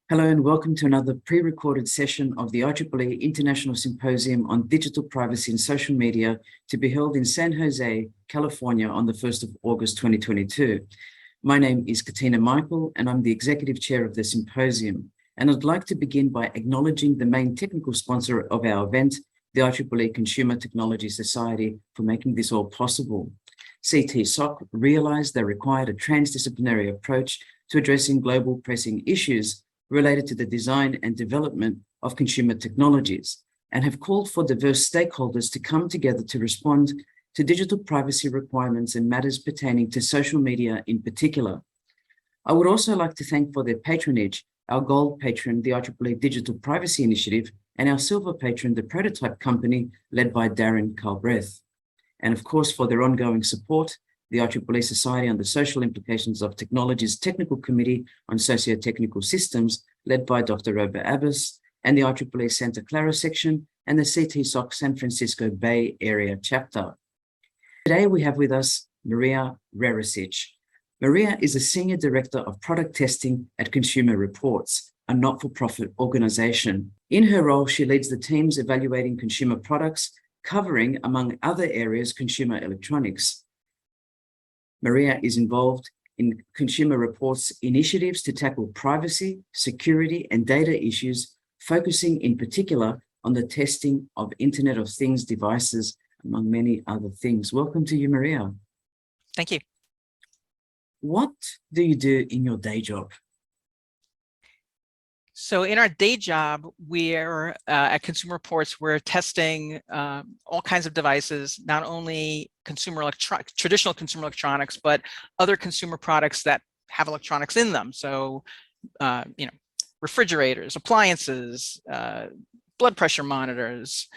Hello and welcome to another pre-recorded session of the IEEE International Symposium on Digital Privacy and Social Media to be held in San Jose, California on the 1st of August 2022. My name is Katina and I'm the Executive Chair of the Symposium. And I'd like to begin by acknowledging the main technical sponsor of our event, the IEEE Consumer Technology Society, for making this all possible. CTSOC realized they required a transdisciplinary approach to addressing global pressing issues related to the design and development of consumer technologies, and have called for diverse stakeholders to come together to respond to digital privacy requirements and matters pertaining to social media in particular. I would also like to thank for their patronage our gold patron, the IEEE Digital Privacy Initiative, and our silver patron, the Prototype Company, led by Darren Calbreth. And of course, for their ongoing support, the IEEE Society on the Social Implications of Technology's Technical Committee on Socio-Technical Systems, led by Dr. Robert Abbas, and the IEEE Santa Clara section, and the CTSOC San Francisco Bay Area chapter. Today, we have with us Maria Rerecich. Maria is a Senior Director of Product Testing at Consumer Reports, a not-for-profit organization. In her role, she leads the teams evaluating consumer products, covering, among other areas, consumer electronics. Maria is involved in Consumer Reports initiatives to tackle privacy, security, and data issues, focusing in particular on the testing of Internet of Things devices, among many other things. Welcome to you, Maria. Thank you. What do you do in your day job? So in our day job, we're at Consumer Reports, we're testing all kinds of devices, not only traditional consumer electronics, but other consumer products that have electronics in them. So, refrigerators, appliances, blood pressure monitors,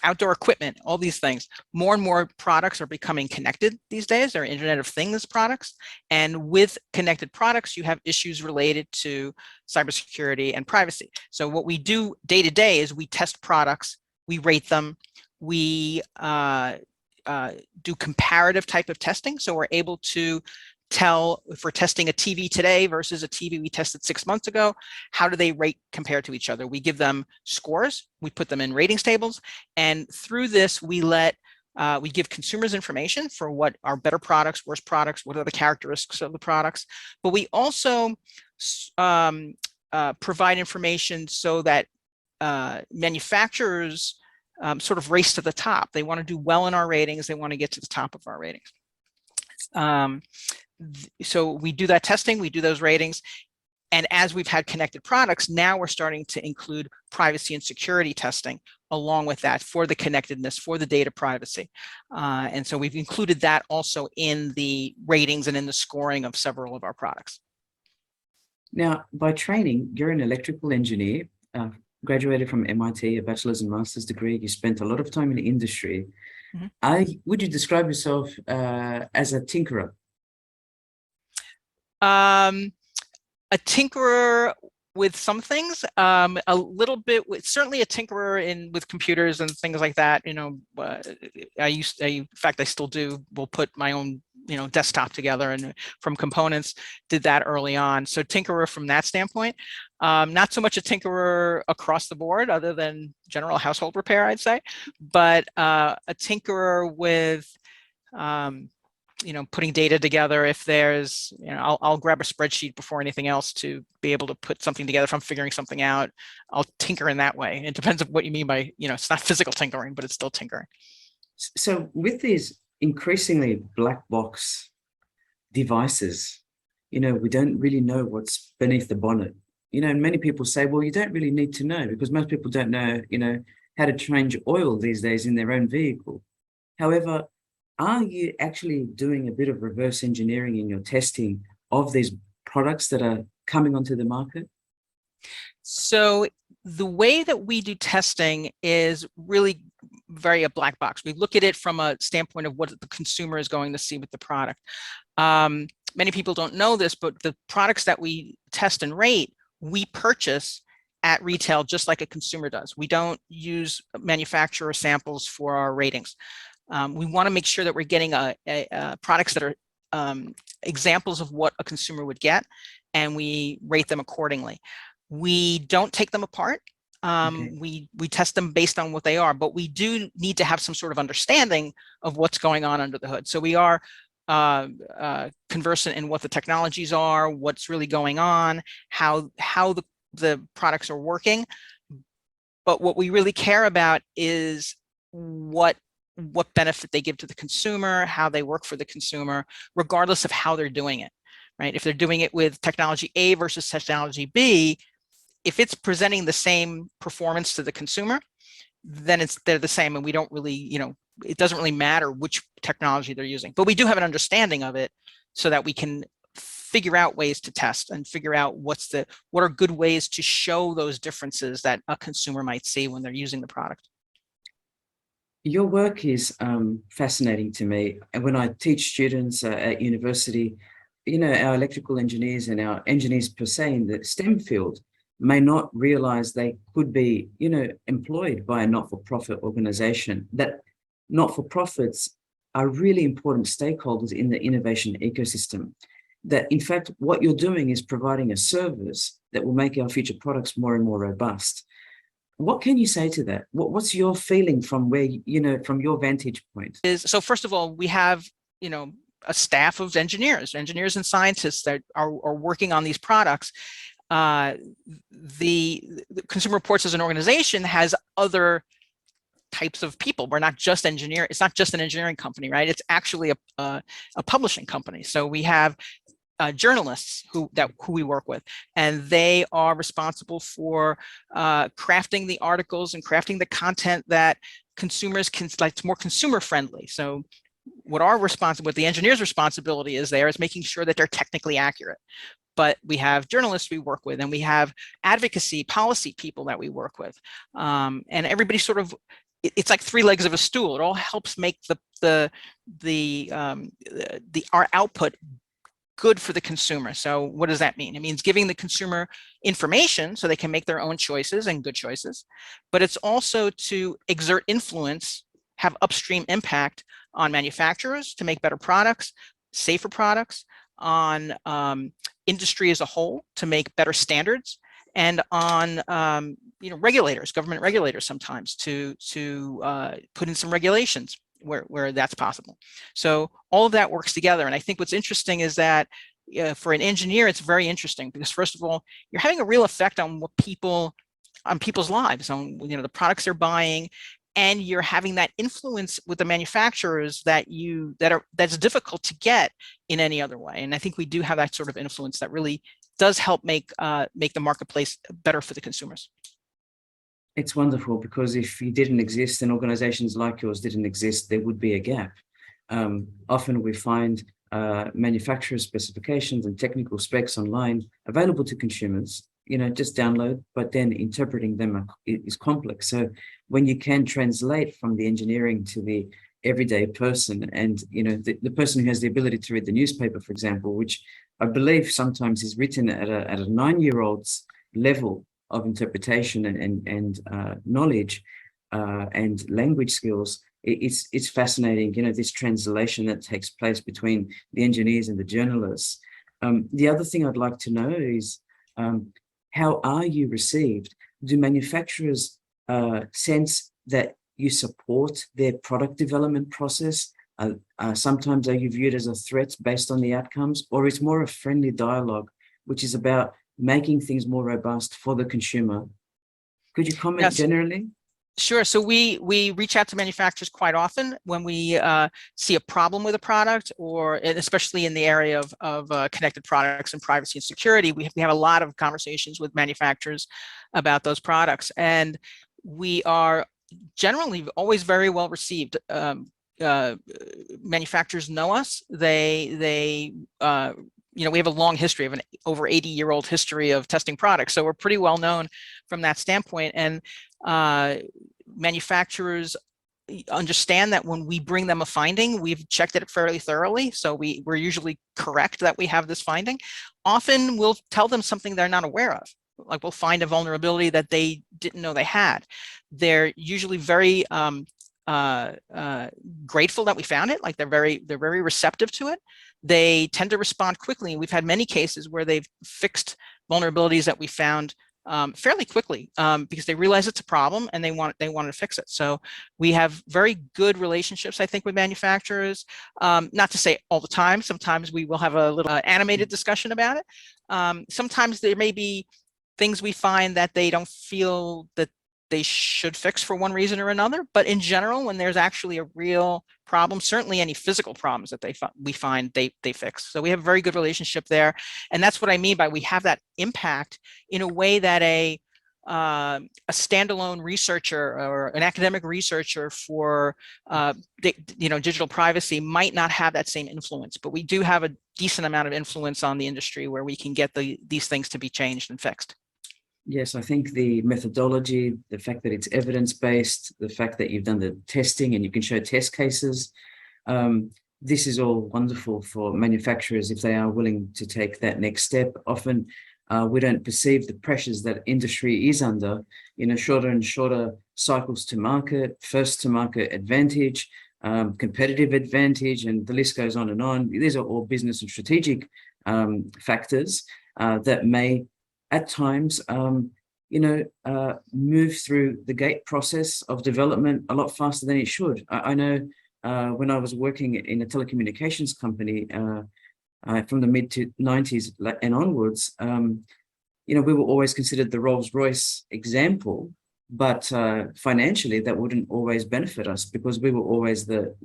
outdoor equipment, all these things. More and more products are becoming connected these days. They're Internet of Things products. And with connected products, you have issues related to cybersecurity and privacy. So what we do day to day is we test products, we rate them, we do comparative type of testing. So we're able to tell if we're testing a TV today versus a TV we tested 6 months ago, how do they rate compared to each other? We give them scores, we put them in ratings tables, and through this we give consumers information for what are better products, worse products, what are the characteristics of the products, but we also provide information so that manufacturers sort of race to the top. They want to do well in our ratings, they want to get to the top of our ratings. So we do that testing, we do those ratings, and as we've had connected products, now we're starting to include privacy and security testing along with that for the connectedness, for the data privacy. And so we've included that also in the ratings and in the scoring of several of our products. Now, by training, you're an electrical engineer, graduated from MIT, a bachelor's and master's degree. You spent a lot of time in the industry. Mm-hmm. Would you describe yourself as a tinkerer? A tinkerer with some things, a little bit with, certainly a tinkerer with computers and things like that. In fact, I still do. We'll put my own, desktop together and from components, did that early on. So tinkerer from that standpoint, not so much a tinkerer across the board other than general household repair, I'd say, but a tinkerer with, putting data together. If there's, I'll grab a spreadsheet before anything else to be able to put something together. If I'm figuring something out, I'll tinker in that way. It depends on what you mean by, it's not physical tinkering, but it's still tinkering. So with these increasingly black box devices, we don't really know what's beneath the bonnet. And many people say, well, you don't really need to know because most people don't know, how to change oil these days in their own vehicle. However, are you actually doing a bit of reverse engineering in your testing of these products that are coming onto the market? So the way that we do testing is really very a black box. We look at it from a standpoint of what the consumer is going to see with the product. Many people don't know this, but the products that we test and rate, we purchase at retail just like a consumer does. We don't use manufacturer samples for our ratings. We want to make sure that we're getting products that are examples of what a consumer would get, and we rate them accordingly. We don't take them apart. Okay. We test them based on what they are, but we do need to have some sort of understanding of what's going on under the hood. So we are conversant in what the technologies are, what's really going on, how the products are working. But what we really care about is what benefit they give to the consumer, how they work for the consumer, regardless of how they're doing it, right? If they're doing it with technology A versus technology B, if it's presenting the same performance to the consumer, then they're the same, and we don't really, it doesn't really matter which technology they're using. But we do have an understanding of it so that we can figure out ways to test and figure out what are good ways to show those differences that a consumer might see when they're using the product. Your work is fascinating to me. And when I teach students at university, our electrical engineers and our engineers per se in the STEM field may not realize they could be, employed by a not-for-profit organization. That not-for-profits are really important stakeholders in the innovation ecosystem. That, in fact, what you're doing is providing a service that will make our future products more and more robust. What can you say to that? What's your feeling from where, from your vantage point? So first of all, we have, a staff of engineers and scientists that are working on these products. The Consumer Reports as an organization has other types of people. We're not just engineer. It's not just an engineering company, right? It's actually a publishing company. So we have journalists who we work with, and they are responsible for crafting the articles and crafting the content that consumers can, like, it's more consumer friendly. So what the engineer's responsibility is making sure that they're technically accurate. But we have journalists we work with, and we have advocacy policy people that we work with, and everybody sort of, it's like three legs of a stool. It all helps make our output good for the consumer. So what does that mean? It means giving the consumer information so they can make their own choices, and good choices. But it's also to exert influence, have upstream impact on manufacturers to make better products, safer products, on industry as a whole to make better standards, and on regulators, government regulators sometimes to put in some regulations where that's possible. So all of that works together. And I think what's interesting is that for an engineer, it's very interesting because, first of all, you're having a real effect on people's lives, on the products they're buying, and you're having that influence with the manufacturers that's difficult to get in any other way. And I think we do have that sort of influence that really does help make the marketplace better for the consumers. It's wonderful, because if you didn't exist and organizations like yours didn't exist, there would be a gap. Often we find manufacturer specifications and technical specs online available to consumers, just download, but then interpreting them is complex. So when you can translate from the engineering to the everyday person, and the person who has the ability to read the newspaper, for example, which I believe sometimes is written at a 9-year-old's level of interpretation and knowledge and language skills, it's fascinating, this translation that takes place between the engineers and the journalists. The other thing I'd like to know is, how are you received? Do manufacturers sense that you support their product development process? Sometimes are you viewed as a threat based on the outcomes, or it's more a friendly dialogue, which is about making things more robust for the consumer? Could you comment? Yes. Generally? Sure. So we reach out to manufacturers quite often when we see a problem with a product, and especially in the area of connected products and privacy and security. We have a lot of conversations with manufacturers about those products, and we are generally always very well received. Manufacturers know us. They we have a long history of an over 80-year-old history of testing products. So we're pretty well known from that standpoint. And manufacturers understand that when we bring them a finding, we've checked it fairly thoroughly. So we're usually correct that we have this finding. Often we'll tell them something they're not aware of. Like, we'll find a vulnerability that they didn't know they had. They're usually very grateful that we found it. Like, they're very receptive to it. they tend to respond quickly. We've had many cases where they've fixed vulnerabilities that we found fairly quickly because they realize it's a problem and they want to fix it. So we have very good relationships, I think, with manufacturers. Not to say all the time. Sometimes we will have a little animated discussion about it. Sometimes there may be things we find that they don't feel that they should fix for one reason or another. But in general, when there's actually a real problem, certainly any physical problems that we find they fix. So we have a very good relationship there. And that's what I mean by we have that impact in a way that a standalone researcher or an academic researcher for digital privacy might not have that same influence, but we do have a decent amount of influence on the industry where we can get these things to be changed and fixed. Yes, I think the methodology, the fact that it's evidence-based, the fact that you've done the testing and you can show test cases, this is all wonderful for manufacturers if they are willing to take that next step. Often we don't perceive the pressures that industry is under, shorter and shorter cycles to market, first to market advantage, competitive advantage, and the list goes on and on. These are all business and strategic factors that may at times, move through the gate process of development a lot faster than it should. I know when I was working in a telecommunications company from the mid-90s and onwards, we were always considered the Rolls-Royce example, but financially that wouldn't always benefit us because we were always to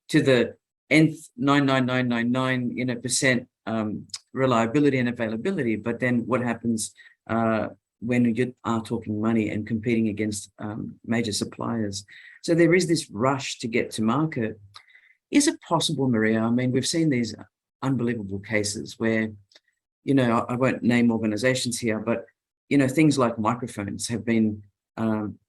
the nth 99999% reliability and availability. But then what happens when you are talking money and competing against major suppliers? So there is this rush to get to market. Is it possible, Maria? I mean, we've seen these unbelievable cases where, I won't name organizations here, but, things like microphones have been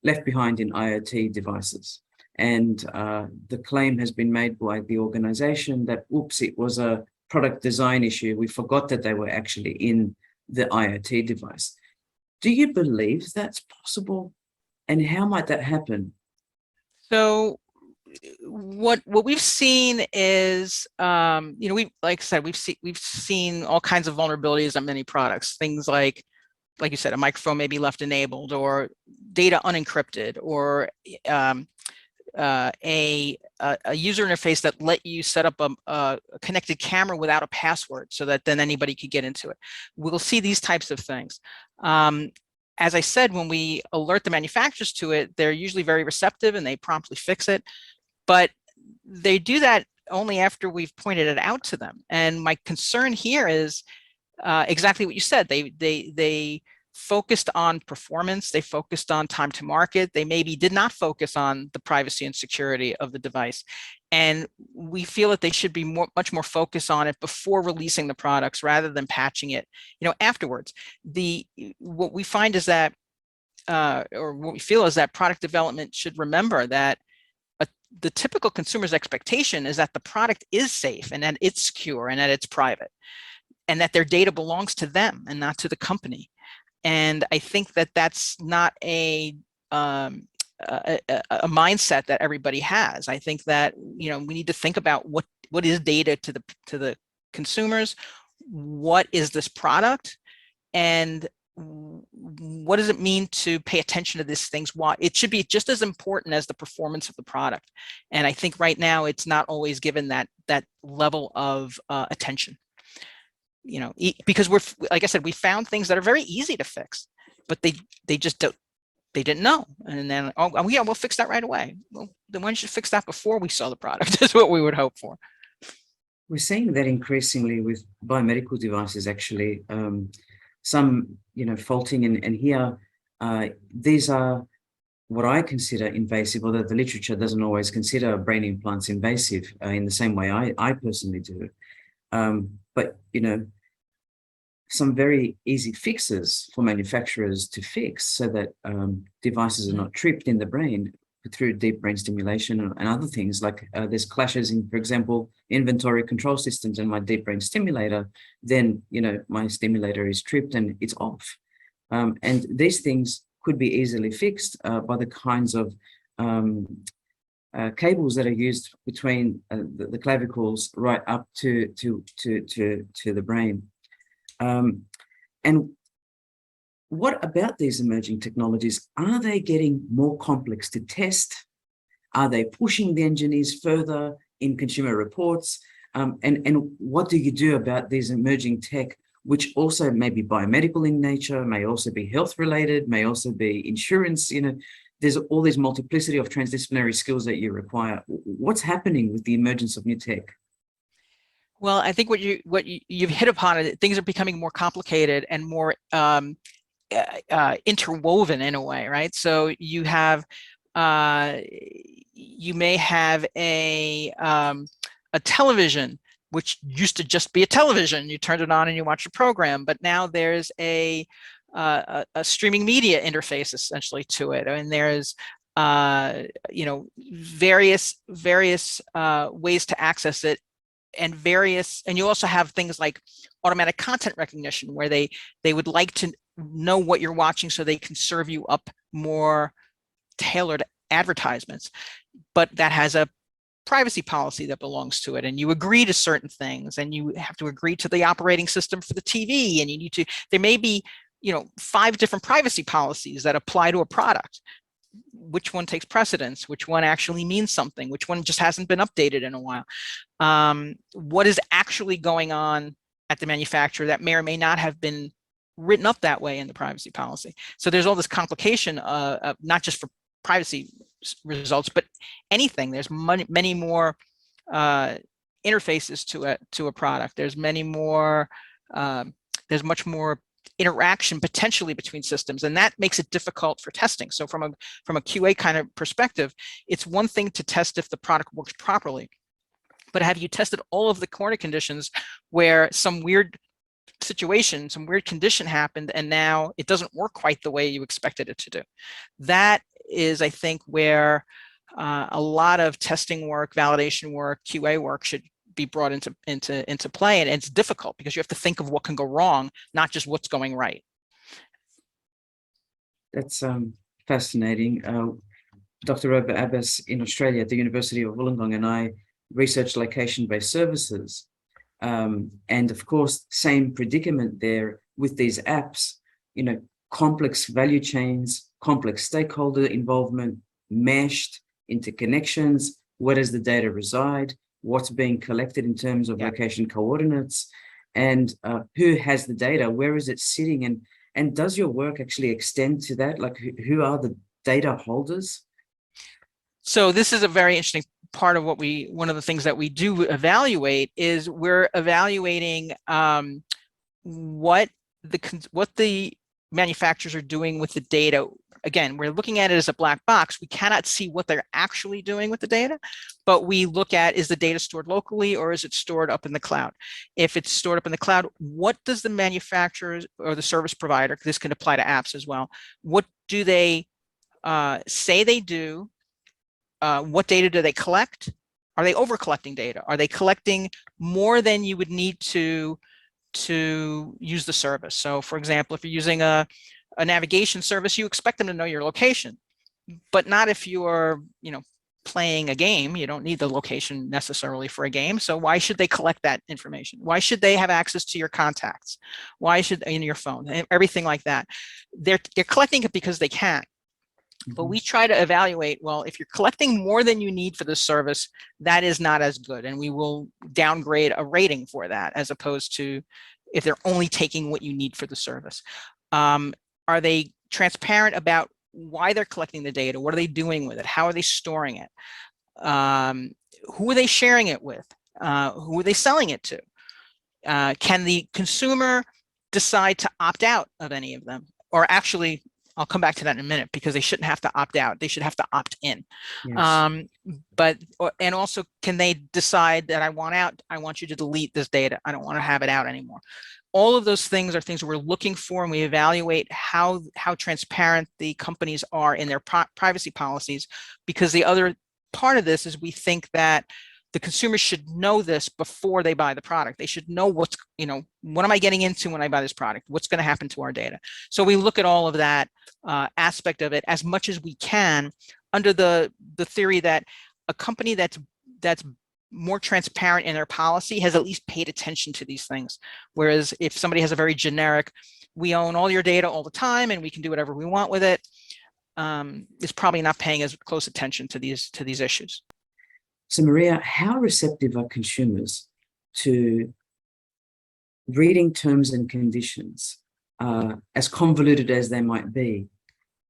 left behind in IoT devices. And the claim has been made by the organization that, oops, it was a product design issue. We forgot that they were actually in the IoT device. Do you believe that's possible? And how might that happen? So what we've seen is, like I said, we've seen all kinds of vulnerabilities on many products. Things like you said, a microphone may be left enabled, or data unencrypted, or a user interface that let you set up a connected camera without a password so that then anybody could get into it. We'll see these types of things. As I said, when we alert the manufacturers to it, they're usually very receptive and they promptly fix it. But they do that only after we've pointed it out to them. And my concern here is exactly what you said. They focused on performance, they focused on time to market, they maybe did not focus on the privacy and security of the device. And we feel that they should be much more focused on it before releasing the products rather than patching it, afterwards. What we find is that, or what we feel is that product development should remember that the typical consumer's expectation is that the product is safe and that it's secure and that it's private and that their data belongs to them and not to the company. And I think that that's not a mindset that everybody has. I think that we need to think about what is data to the consumers, what is this product, and what does it mean to pay attention to these things? Why it should be just as important as the performance of the product. And I think right now it's not always given that level of attention. Because like I said, we found things that are very easy to fix, but they just didn't know. And then, oh yeah, we'll fix that right away. Well, then why don't you fix that before we saw the product is what we would hope for. We're seeing that increasingly with biomedical devices, actually. Some, faulting, and here, these are what I consider invasive, although the literature doesn't always consider brain implants invasive in the same way I personally do. But, some very easy fixes for manufacturers to fix so that devices are not tripped in the brain through deep brain stimulation and other things. Like there's clashes in, for example, inventory control systems and my deep brain stimulator, then, my stimulator is tripped and it's off. And these things could be easily fixed by the kinds of cables that are used between the clavicles right up to the brain. And what about these emerging technologies? Are they getting more complex to test? Are they pushing the engineers further in consumer reports? And what do you do about these emerging tech, which also may be biomedical in nature, may also be health related, may also be insurance? There's all this multiplicity of transdisciplinary skills that you require. What's happening with the emergence of new tech? Well, I think you've hit upon it. Things are becoming more complicated and more interwoven in a way, right? So you have you may have a television, which used to just be a television. You turned it on and you watched a program, but now there's a streaming media interface essentially to it. I mean, there's various ways to access it, and you also have things like automatic content recognition, where they would like to know what you're watching so they can serve you up more tailored advertisements, but that has a privacy policy that belongs to it, and you agree to certain things, and you have to agree to the operating system for the TV, and there may be 5 different privacy policies that apply to a product. Which one takes precedence? Which one actually means something? Which one just hasn't been updated in a while? What is actually going on at the manufacturer that may or may not have been written up that way in the privacy policy? So there's all this complication, not just for privacy results, but anything. There's many more interfaces to a product. There's many more. There's much more interaction potentially between systems, and that makes it difficult for testing. So from a QA kind of perspective, it's one thing to test if the product works properly, but have you tested all of the corner conditions where some weird situation, some weird condition happened, and now it doesn't work quite the way you expected it to do? That is, I think, where a lot of testing work, validation work, QA work should be brought into play, and it's difficult because you have to think of what can go wrong, not just what's going right. That's fascinating. Dr. Robert Abbas in Australia at the University of Wollongong and I research location-based services. And of course, same predicament there with these apps, complex value chains, complex stakeholder involvement, meshed interconnections. Where does the data reside? What's being collected in terms of location coordinates, and who has the data? Where is it sitting? And does your work actually extend to that? Like, who are the data holders? So this is a very interesting part of one of the things that we do evaluate is we're evaluating what the manufacturers are doing with the data. Again, we're looking at it as a black box. We cannot see what they're actually doing with the data, but we look at, is the data stored locally or is it stored up in the cloud? If it's stored up in the cloud, what does the manufacturer or the service provider, this can apply to apps as well, what do they say they do? What data do they collect? Are they over collecting data? Are they collecting more than you would need to use the service? So for example, if you're using a navigation service, you expect them to know your location, but not if you're, playing a game. You don't need the location necessarily for a game. So why should they collect that information? Why should they have access to your contacts? Why should in your phone? Everything like that. They're collecting it because they can. But we try to evaluate, well, if you're collecting more than you need for this service, that is not as good. And we will downgrade a rating for that, as opposed to if they're only taking what you need for the service. Are they transparent about why they're collecting the data? What are they doing with it? How are they storing it? Who are they sharing it with? Who are they selling it to? Can the consumer decide to opt out of any of them? Or actually, I'll come back to that in a minute, because they shouldn't have to opt out. They should have to opt in. Yes. And also, can they decide that I want you to delete this data. I don't want to have it out anymore. All of those things are things we're looking for, and we evaluate how transparent the companies are in their privacy policies, because the other part of this is we think that the consumers should know this before they buy the product. They should know what am I getting into when I buy this product? What's going to happen to our data? So we look at all of that aspect of it as much as we can, under the theory that a company that's more transparent in their policy has at least paid attention to these things. Whereas if somebody has a very generic, we own all your data all the time and we can do whatever we want with it, is probably not paying as close attention to these issues. So Maria, how receptive are consumers to reading terms and conditions, as convoluted as they might be?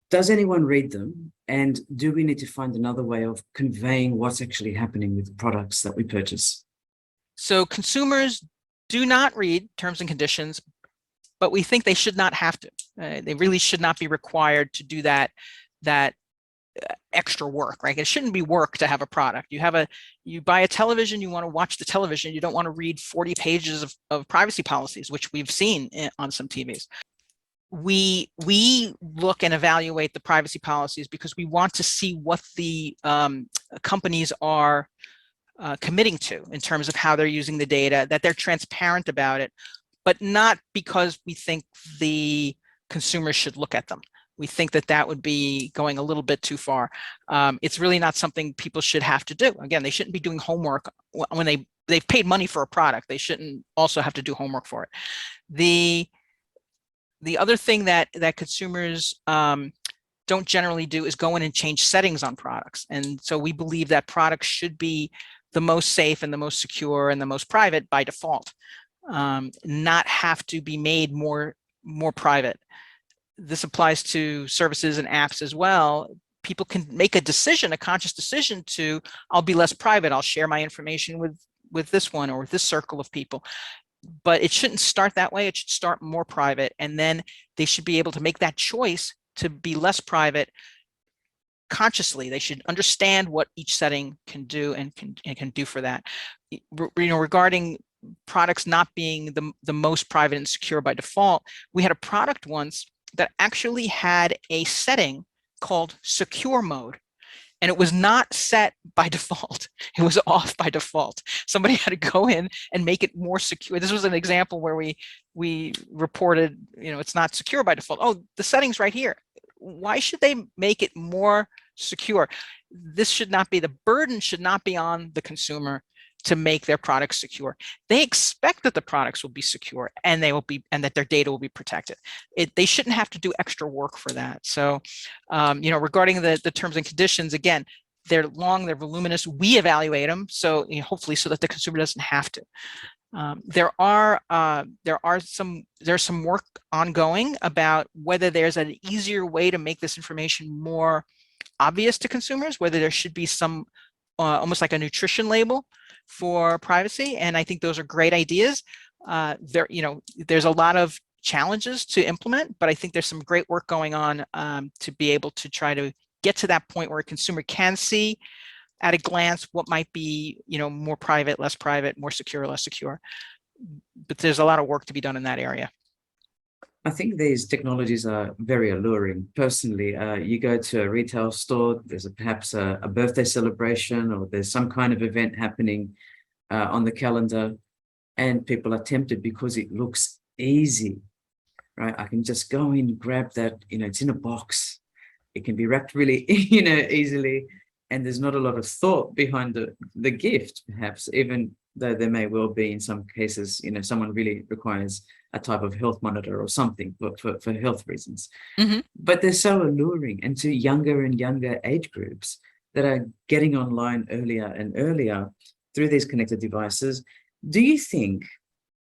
Does anyone read them? And do we need to find another way of conveying what's actually happening with the products that we purchase? So consumers do not read terms and conditions, but we think they should not have to. They really should not be required to do that extra work, right? It shouldn't be work to have a product. You buy a television, you want to watch the television. You don't want to read 40 pages of privacy policies, which we've seen on some TVs. We look and evaluate the privacy policies because we want to see what the companies are committing to in terms of how they're using the data, that they're transparent about it, but not because we think the consumers should look at them. We think that would be going a little bit too far. It's really not something people should have to do. Again, they shouldn't be doing homework when they've paid money for a product. They shouldn't also have to do homework for it. The other thing that consumers don't generally do is go in and change settings on products. And so we believe that products should be the most safe and the most secure and the most private by default, not have to be made more private. This applies to services and apps as well. People can make a decision, a conscious decision to, I'll be less private. I'll share my information with this one or with this circle of people. But it shouldn't start that way. It should start more private. And then they should be able to make that choice to be less private consciously. They should understand what each setting can do and can do for that. Regarding products not being the most private and secure by default, we had a product once that actually had a setting called secure mode. And it was not set by default. It was off by default. Somebody had to go in and make it more secure. This was an example where we reported, it's not secure by default. Oh, the setting's right here. Why should they make it more secure? This should not be, the burden should not be on the consumer to make their products secure. They expect that the products will be secure and that their data will be protected. They shouldn't have to do extra work for that. So, regarding the terms and conditions, again, they're long, they're voluminous. We evaluate them, so hopefully so that the consumer doesn't have to. There's some work ongoing about whether there's an easier way to make this information more obvious to consumers, whether there should be some almost like a nutrition label for privacy. And I think those are great ideas. There's a lot of challenges to implement, but I think there's some great work going on to be able to try to get to that point where a consumer can see at a glance what might be, more private, less private, more secure, less secure. But there's a lot of work to be done in that area. I think these technologies are very alluring. Personally, you go to a retail store, there's perhaps a birthday celebration or there's some kind of event happening on the calendar, and people are tempted because it looks easy, right? I can just go in, grab that, it's in a box. It can be wrapped really, easily, and there's not a lot of thought behind the gift, perhaps, even though there may well be in some cases, someone really requires a type of health monitor or something for health reasons. Mm-hmm. But they're so alluring, and to younger and younger age groups that are getting online earlier and earlier through these connected devices. Do you think,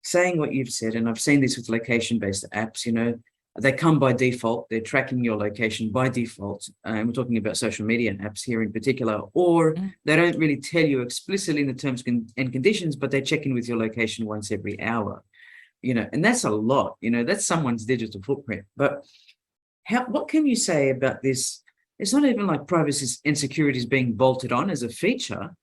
saying what you've said, and I've seen this with location-based apps, they come by default, they're tracking your location by default, and we're talking about social media apps here in particular, or they don't really tell you explicitly in the terms and conditions, but they check in with your location once every hour. And that's a lot, that's someone's digital footprint. But what can you say about this? It's not even like privacy and security is being bolted on as a feature.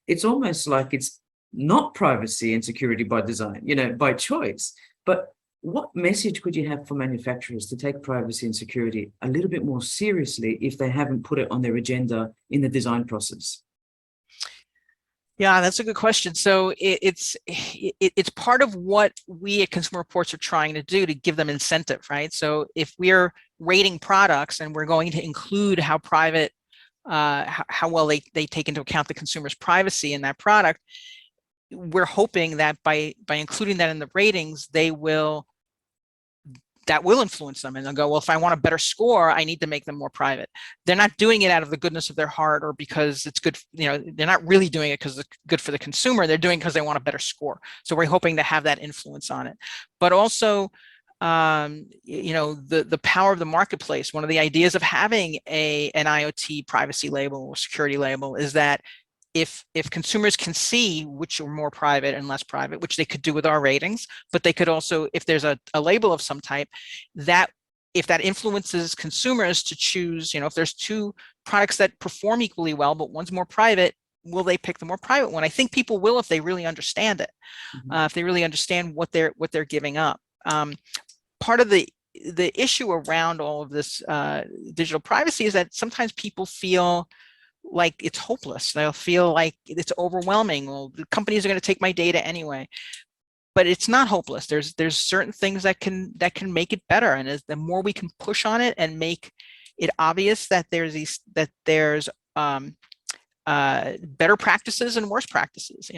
It's almost like it's not privacy and security by design, by choice. But what message could you have for manufacturers to take privacy and security a little bit more seriously if they haven't put it on their agenda in the design process? Yeah, that's a good question. So it's part of what we at Consumer Reports are trying to do to give them incentive, right? So if we're rating products and we're going to include how private how well they take into account the consumer's privacy in that product. We're hoping that by including that in the ratings, that will influence them, and they'll go, well, if I want a better score, I need to make them more private. They're not doing it out of the goodness of their heart or because it's good, they're not really doing it because it's good for the consumer. They're doing it because they want a better score. So we're hoping to have that influence on it. But also, the power of the marketplace. One of the ideas of having an IoT privacy label or security label is that if consumers can see which are more private and less private, which they could do with our ratings, but they could also, if there's a label of some type, that if that influences consumers to choose, if there's two products that perform equally well, but one's more private, will they pick the more private one? I think people will if they really understand it, if they really understand what they're giving up. Part of the issue around all of this digital privacy is that sometimes people feel like it's hopeless. They'll feel like it's overwhelming. Well, the companies are going to take my data anyway. But it's not hopeless. There's certain things that can make it better, and the more we can push on it and make it obvious that there's better practices and worse practices.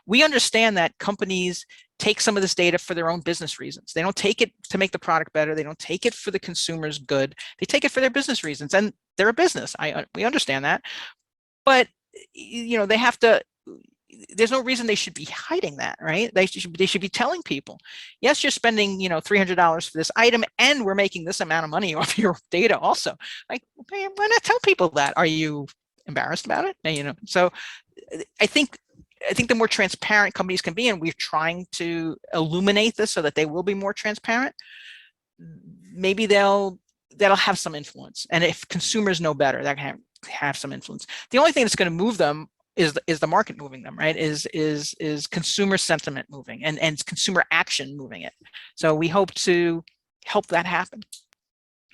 We understand that companies take some of this data for their own business reasons. They don't take it to make the product better. They don't take it for the consumer's good. They take it for their business reasons, and they're a business. We understand that, but they have to. There's no reason they should be hiding that, right? They should be telling people, yes, you're spending $300 for this item, and we're making this amount of money off your data also. Like, why not tell people that? Are you embarrassed about it? So I think the more transparent companies can be, and we're trying to illuminate this so that they will be more transparent, maybe that'll have some influence. And if consumers know better, that can have some influence. The only thing that's going to move them is the market moving them, right? Is consumer sentiment moving and consumer action moving it. So we hope to help that happen.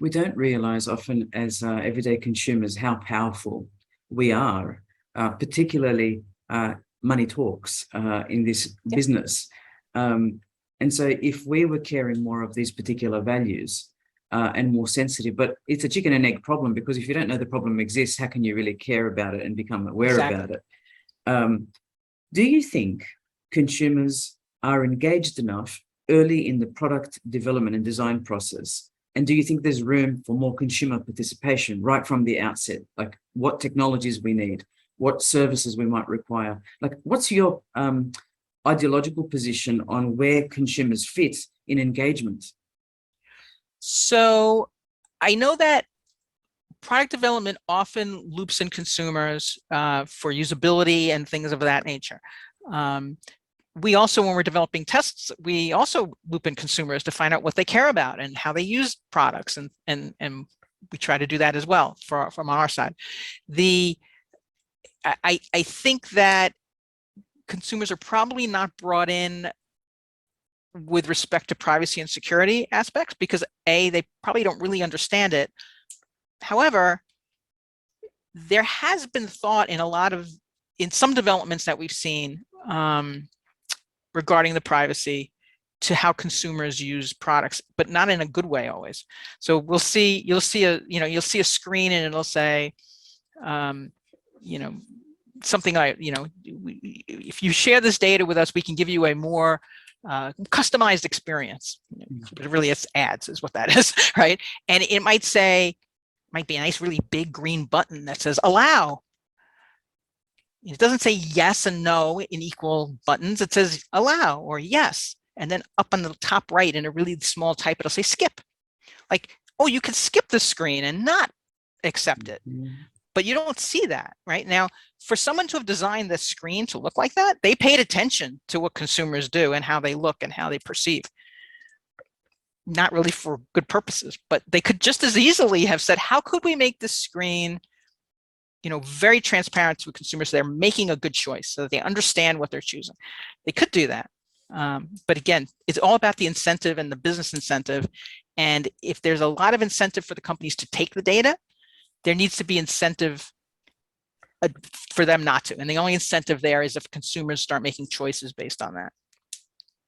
We don't realize often as everyday consumers how powerful we are, particularly money talks in this business. And so if we were caring more of these particular values and more sensitive, but it's a chicken and egg problem, because if you don't know the problem exists, how can you really care about it and become aware about it? Do you think consumers are engaged enough early in the product development and design process? And do you think there's room for more consumer participation right from the outset? Like what technologies we need, what services we might require? Like, what's your ideological position on where consumers fit in engagement? So I know that product development often loops in consumers for usability and things of that nature. We also, when we're developing tests, we also loop in consumers to find out what they care about and how they use products, and we try to do that as well from our side. I think that consumers are probably not brought in with respect to privacy and security aspects because they probably don't really understand it. However, there has been thought in some developments that we've seen regarding the privacy to how consumers use products, but not in a good way always. So you'll see a screen and it'll say, something like, if you share this data with us, we can give you a more customized experience. But really, it's ads is what that is, right? And it might be a nice, really big green button that says allow. It doesn't say yes and no in equal buttons. It says allow or yes. And then up on the top right in a really small type, it'll say skip. Like, oh, you can skip the screen and not accept it. But you don't see that right now. For someone to have designed this screen to look like that, they paid attention to what consumers do and how they look and how they perceive. Not really for good purposes, but they could just as easily have said, how could we make this screen very transparent to consumers so they're making a good choice so that they understand what they're choosing? They could do that. But again, it's all about the incentive and the business incentive. And if there's a lot of incentive for the companies to take the data, there needs to be incentive for them not to. And the only incentive there is if consumers start making choices based on that.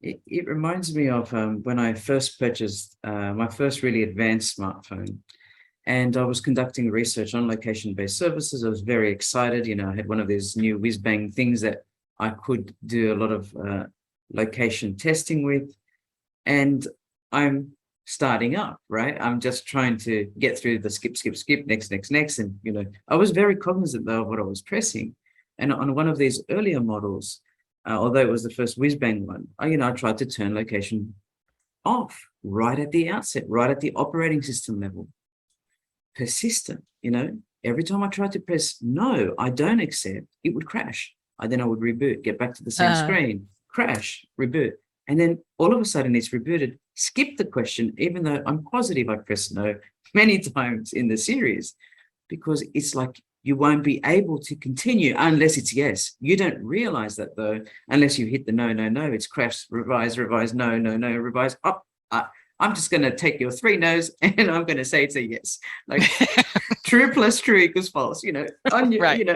It reminds me of when I first purchased my first really advanced smartphone. and I was conducting research on location-based services. I was very excited. You know, I had one of these new whiz-bang things that I could do a lot of location testing with, and I'm starting up, right? I'm just trying to get through the skip, next. And, you know, I was very cognizant though of what I was pressing. And on one of these earlier models, although it was the first whiz-bang one, I tried to turn location off right at the outset, right at the operating system level. Persistent, every time I tried to press no, I don't accept, it would crash. Then I would reboot, get back to the same screen, crash, reboot. And then all of a sudden it's rebooted, skip the question, even though I'm positive I pressed no many times in the series, because it's like you won't be able to continue unless it's yes. You don't realize that though, unless you hit the no, it's crash, revise, no, revise, up. I'm just going to take your 3 no's and I'm going to say it's a yes. Like true plus true equals false, on you, Right.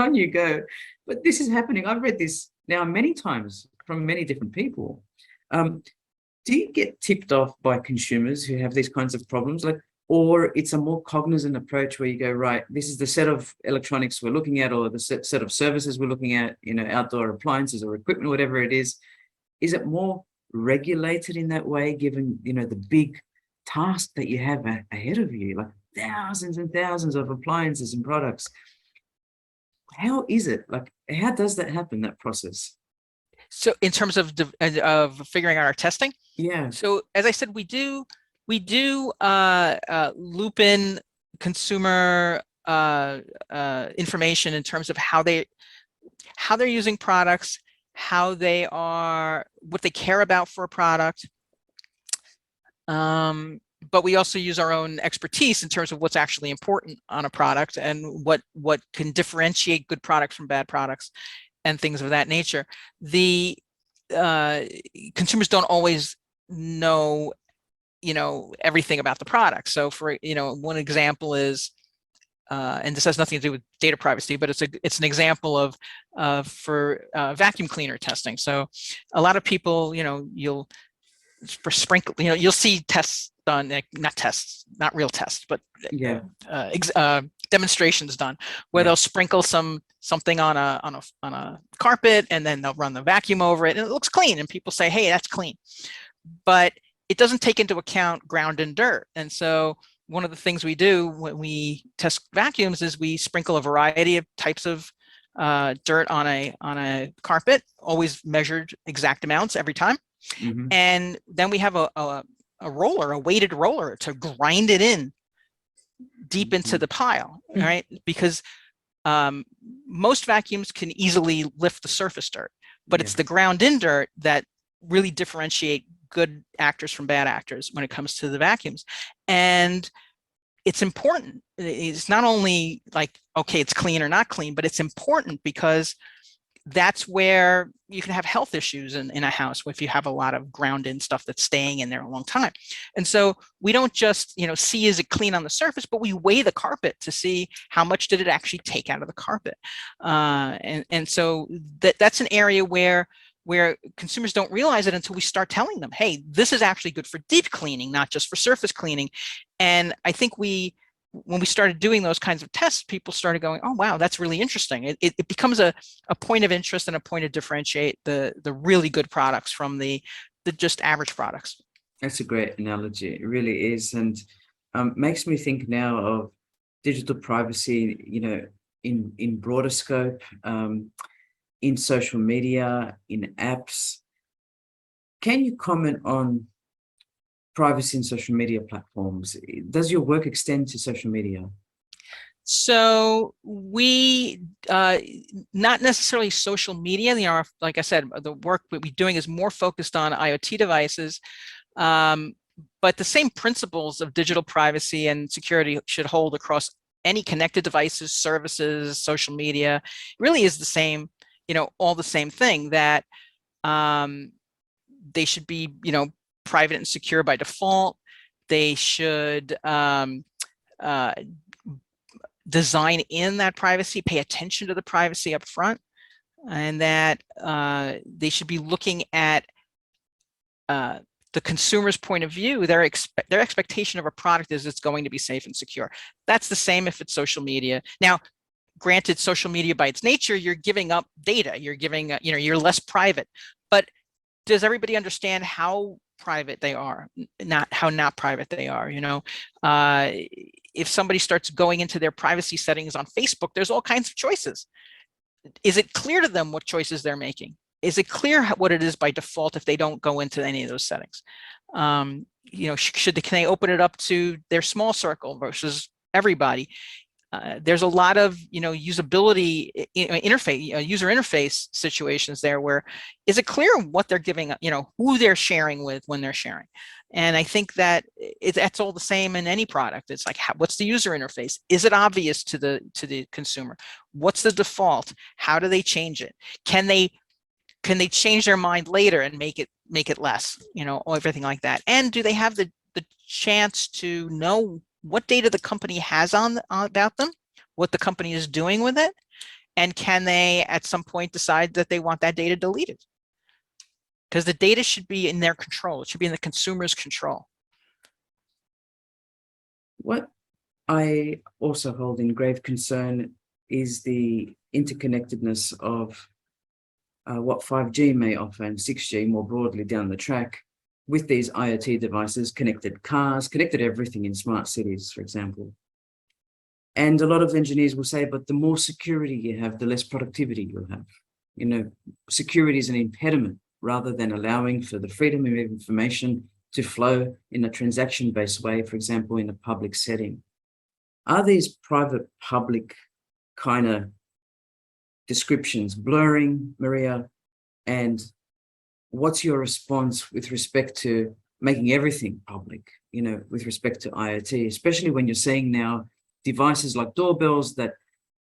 On you go. But this is happening. I've read this now many times from many different people. Do you get tipped off by consumers who have these kinds of problems? Or it's a more cognizant approach where you go, right, this is the set of electronics we're looking at, or the set of services we're looking at, outdoor appliances or equipment, whatever it is. Is it more regulated in that way, given, the big task that you have ahead of you, like thousands and thousands of appliances and products? How is it? How does that happen, that process? So in terms of figuring out our testing? Yeah. So as I said, we do loop in consumer information in terms of how they're using products, what they care about for a product. But we also use our own expertise in terms of what's actually important on a product and what can differentiate good products from bad products and things of that nature. The consumers don't always know, everything about the product. So for, one example is, and this has nothing to do with data privacy, but it's an example of for vacuum cleaner testing. So a lot of people, you'll see tests done, not real tests, but yeah, demonstrations done where they'll sprinkle something on a carpet, and then they'll run the vacuum over it, and it looks clean, and people say, hey, that's clean. But it doesn't take into account ground and dirt. And so one of the things we do when we test vacuums is we sprinkle a variety of types of dirt on a carpet, always measured exact amounts every time. Mm-hmm. And then we have a roller, a weighted roller, to grind it in deep into the pile, right? Because most vacuums can easily lift the surface dirt, but it's the ground in dirt that really differentiate good actors from bad actors when it comes to the vacuums. And it's important. It's not only like, okay, it's clean or not clean, but it's important because that's where you can have health issues in a house if you have a lot of ground in stuff that's staying in there a long time. And so we don't just, see is it clean on the surface, but we weigh the carpet to see how much did it actually take out of the carpet. And so that's an area where consumers don't realize it until we start telling them, hey, this is actually good for deep cleaning, not just for surface cleaning. And I think when we started doing those kinds of tests, people started going, oh, wow, that's really interesting. It becomes a point of interest and a point to differentiate the really good products from the just average products. That's a great analogy. It really is. And makes me think now of digital privacy, in broader scope, in social media, in apps. Can you comment on privacy in social media platforms? Does your work extend to social media? So we, not necessarily social media, like I said, the work that we're doing is more focused on IoT devices, but the same principles of digital privacy and security should hold across any connected devices, services, social media. It really is the same, all the same thing, that they should be, private and secure by default. They should design in that privacy, pay attention to the privacy up front, and that they should be looking at the consumer's point of view, their expectation of a product is it's going to be safe and secure. That's the same if it's social media. Now, granted, social media by its nature, you're giving up data. You're giving, you're less private. But does everybody understand how private they are, not how not private they are? If somebody starts going into their privacy settings on Facebook, there's all kinds of choices. Is it clear to them what choices they're making? Is it clear what it is by default if they don't go into any of those settings? Can they open it up to their small circle versus everybody? There's a lot of usability user interface situations there where is it clear what they're giving, who they're sharing with when they're sharing. And I think that that's all the same in any product. It's like, what's the user interface? Is it obvious to the consumer? What's the default? How do they change it? Can they change their mind later and make it less, everything like that? And do they have the chance to know what data the company has about them, what the company is doing with it, and can they at some point decide that they want that data deleted? Because the data should be in their control. It should be in the consumer's control. What I also hold in grave concern is the interconnectedness of what 5G may offer and 6G more broadly down the track with these IoT devices, connected cars, connected everything in smart cities, for example. And a lot of engineers will say, but the more security you have, the less productivity you'll have. Security is an impediment rather than allowing for the freedom of information to flow in a transaction-based way, for example, in a public setting. Are these private-public kind of descriptions blurring, Maria? And what's your response with respect to making everything public, with respect to IoT, especially when you're seeing now devices like doorbells that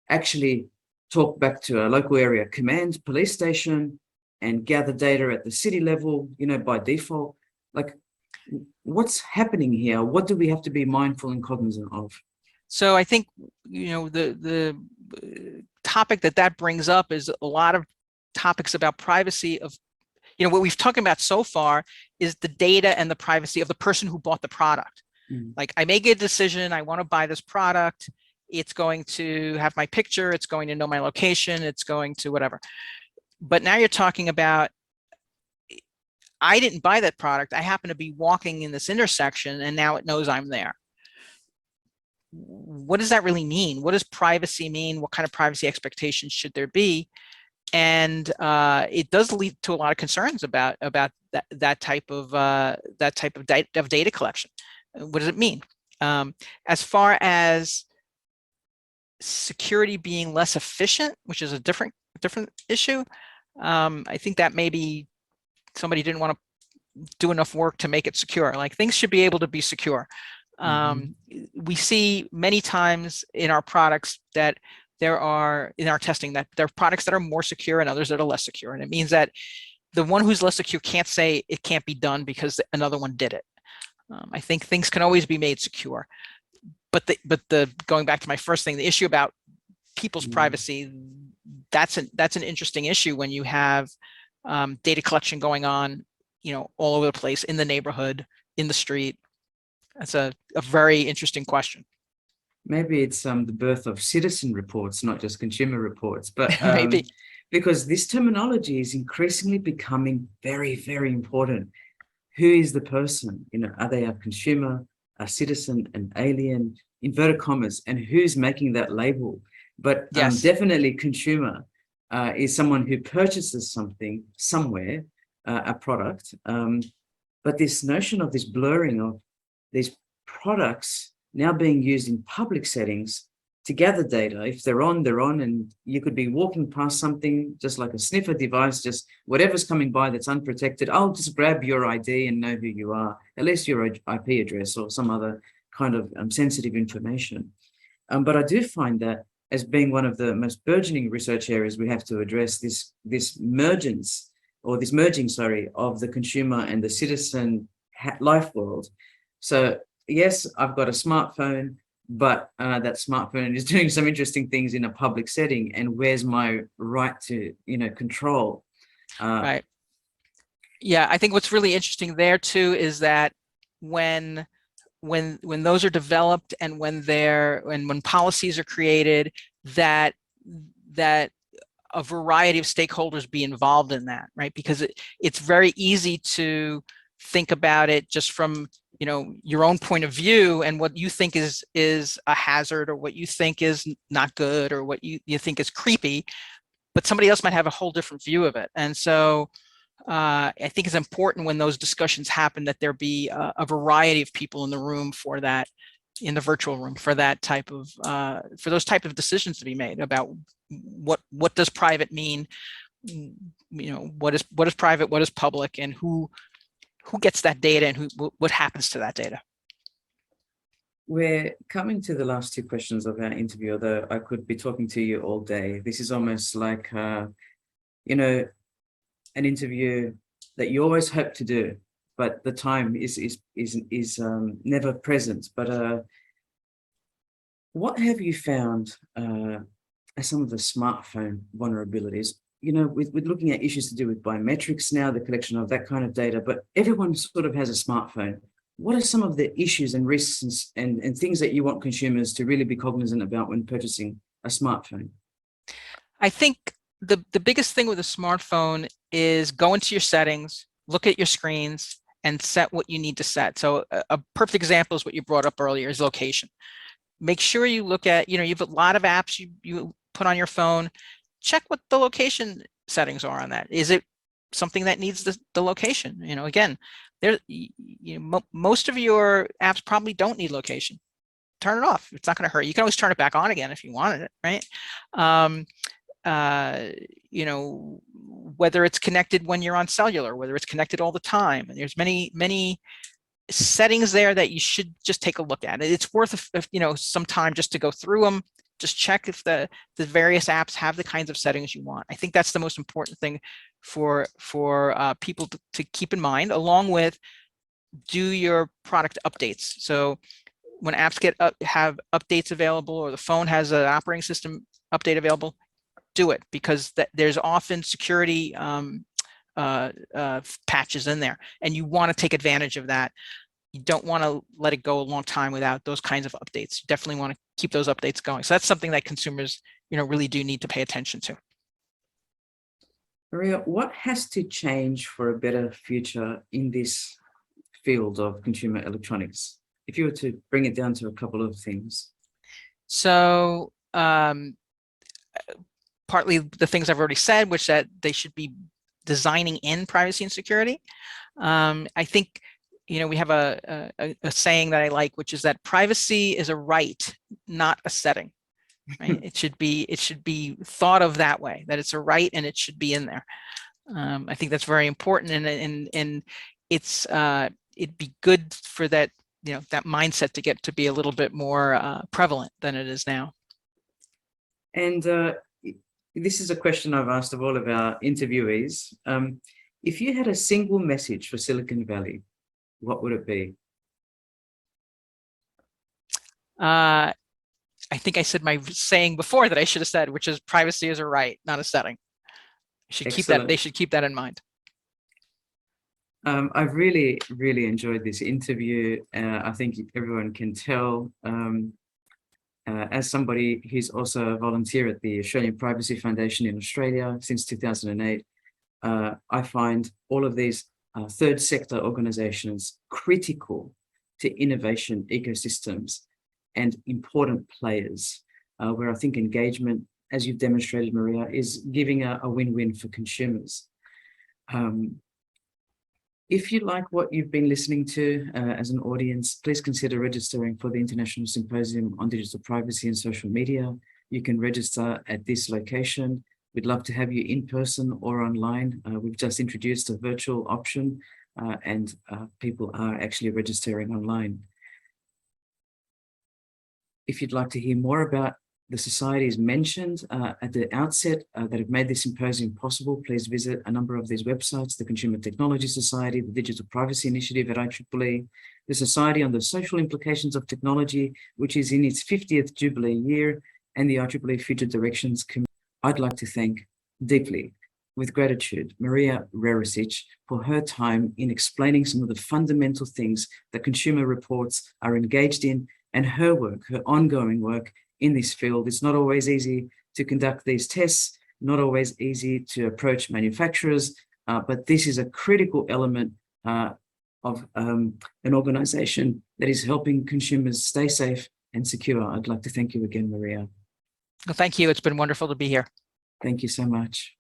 actually talk back to a local area command police station and gather data at the city level, by default? Like, what's happening here? What do we have to be mindful and cognizant of? So I think, the topic that brings up is a lot of topics about privacy of, what we've talked about so far is the data and the privacy of the person who bought the product. Like, I make a decision, I want to buy this product. It's going to have my picture. It's going to know my location. It's going to whatever. But now you're talking about, I didn't buy that product. I happen to be walking in this intersection and now it knows I'm there. What does that really mean? What does privacy mean? What kind of privacy expectations should there be? And it does lead to a lot of concerns about that type of data collection. What does it mean? As far as security being less efficient, which is a different issue, I think that maybe somebody didn't want to do enough work to make it secure. Like, things should be able to be secure. We see many times in our products that there are, in our testing, that there are products that are more secure and others that are less secure. And it means that the one who's less secure can't say it can't be done because another one did it. I think things can always be made secure. But going back to my first thing, the issue about people's privacy, that's an interesting issue when you have data collection going on, all over the place, in the neighborhood, in the street. That's a very interesting question. Maybe it's the birth of citizen reports, not just consumer reports, but maybe, because this terminology is increasingly becoming very, very important. Who is the person? Are they a consumer, a citizen, an alien, inverted commas, and who's making that label? But yes, definitely consumer is someone who purchases something somewhere, a product. But this notion of this blurring of these products now being used in public settings to gather data. If they're on, and you could be walking past something, just like a sniffer device, just whatever's coming by that's unprotected, I'll just grab your ID and know who you are, at least your IP address or some other kind of sensitive information. But I do find that as being one of the most burgeoning research areas, we have to address this merging of the consumer and the citizen life world. So yes, I've got a smartphone, but that smartphone is doing some interesting things in a public setting. And where's my right to, control? Right. Yeah, I think what's really interesting there too is that when those are developed and when policies are created, that a variety of stakeholders be involved in that, right? Because it's very easy to think about it just from your own point of view and what you think is a hazard, or what you think is not good, or what you think is creepy, but somebody else might have a whole different view of it. And so I think it's important when those discussions happen that there be a variety of people in the room for that, in the virtual room, for that type of for those type of decisions to be made about what does private mean, what is private, what is public, and who gets that data, and what happens to that data. We're coming to the last two questions of our interview, although I could be talking to you all day. This is almost like an interview that you always hope to do, but the time is never present. But what have you found as some of the smartphone vulnerabilities? With looking at issues to do with biometrics now, the collection of that kind of data, but everyone sort of has a smartphone. What are some of the issues and risks and things that you want consumers to really be cognizant about when purchasing a smartphone? I think the biggest thing with a smartphone is go into your settings, look at your screens, and set what you need to set. So a perfect example is what you brought up earlier, is location. Make sure you look at, you have a lot of apps you put on your phone. Check what the location settings are on that. Is it something that needs the location? Again, most of your apps probably don't need location. Turn it off. It's not going to hurt. You can always turn it back on again if you wanted it, right? Whether it's connected when you're on cellular, whether it's connected all the time. And there's many settings there that you should just take a look at. It's worth some time just to go through them. Just check if the various apps have the kinds of settings you want. I think that's the most important thing for people to keep in mind, along with do your product updates. So when apps have updates available, or the phone has an operating system update available, do it, because there's often security patches in there, and you want to take advantage of that. You don't want to let it go a long time without those kinds of updates. You definitely want to keep those updates going. So that's something that consumers, really do need to pay attention to. Maria, what has to change for a better future in this field of consumer electronics, if you were to bring it down to a couple of things? So partly the things I've already said, which that they should be designing in privacy and security. I think we have a saying that I like, which is that privacy is a right, not a setting. Right? It should be thought of that way, that it's a right and it should be in there. I think that's very important, and it's it'd be good for that that mindset to get to be a little bit more prevalent than it is now. And this is a question I've asked of all of our interviewees. If you had a single message for Silicon Valley, what would it be? I think I said my saying before that I should have said, which is privacy is a right, not a setting. Keep that. They should keep that in mind. I've really enjoyed this interview. I think everyone can tell, as somebody who's also a volunteer at the Australian Privacy Foundation in Australia since 2008, I find all of these third sector organizations critical to innovation ecosystems and important players, where I think engagement, as you've demonstrated, Maria, is giving a win-win for consumers. If you like what you've been listening to as an audience, please consider registering for the International Symposium on Digital Privacy and Social Media. You can register at this location. We'd love to have you in person or online. We've just introduced a virtual option, and people are actually registering online. If you'd like to hear more about the societies mentioned at the outset that have made this symposium possible, please visit a number of these websites: the Consumer Technology Society, the Digital Privacy Initiative at IEEE, the Society on the Social Implications of Technology, which is in its 50th Jubilee year, and the IEEE Future Directions Committee. I'd like to thank deeply with gratitude Maria Rerecich for her time in explaining some of the fundamental things that consumer reports are engaged in, and her work, her ongoing work in this field. It's not always easy to conduct these tests, not always easy to approach manufacturers, but this is a critical element of an organization that is helping consumers stay safe and secure. I'd like to thank you again, Maria. Well, thank you. It's been wonderful to be here. Thank you so much.